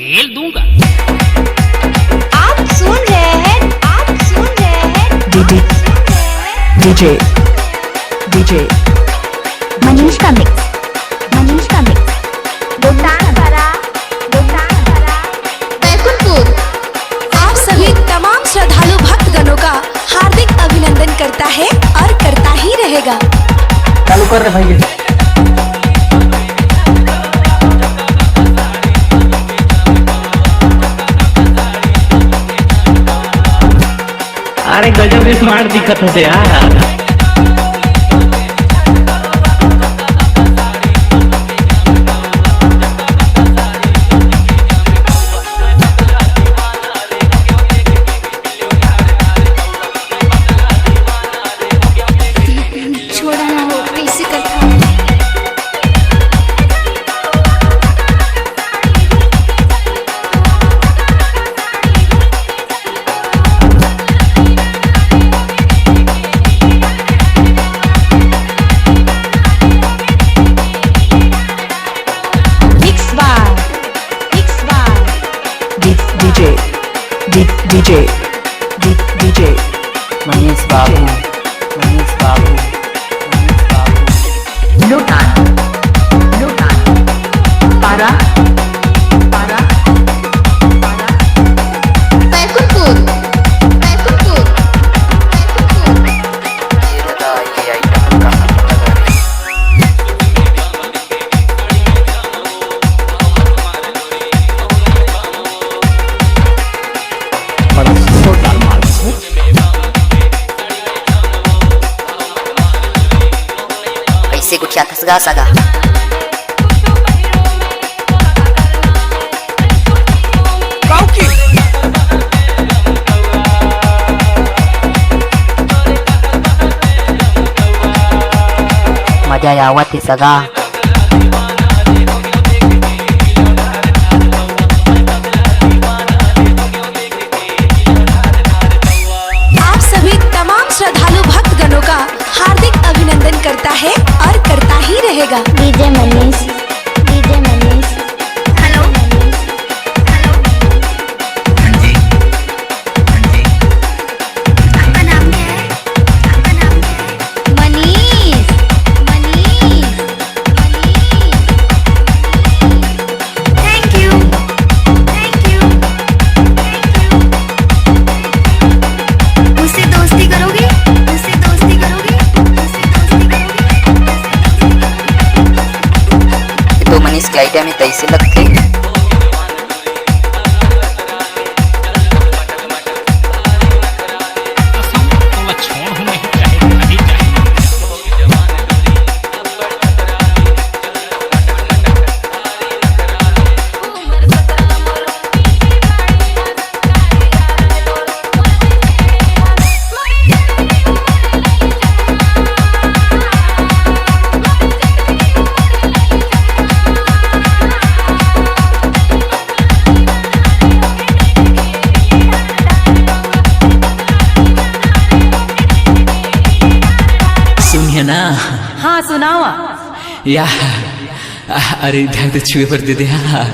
खेल दूंगा। आप सुन रहे हैं डीजे मनीष का मिक्स लोटानपारा बैकुंठपुर। आप सभी तमाम श्रद्धालु भक्तगणों का हार्दिक अभिनंदन करता है और करता ही रहेगा। चालू कर रहे भाई। अरे गजब स्मार्ट दिखत होते यार। छोड़ा ना हो कैसे करता। डीजे मनीष बाबू पारा बैकुंठपुर। ये आइटम का कैसे कुछ छत्तीसगढ़ सगा मजा आवत ही सगा। आप सभी तमाम श्रद्धालु भक्तगणों का हार्दिक अभिनंदन करता है और करता ही रहेगा। DJ Manish hello. आपका नाम क्या है? मनीष। Thank you. मुझसे दोस्ती करोगे? तो मनीष के आइडिया में तैसे लगते। सुनिए ना। हाँ सुनावा या अरे इधर तो छुए पर दे दे। हाँ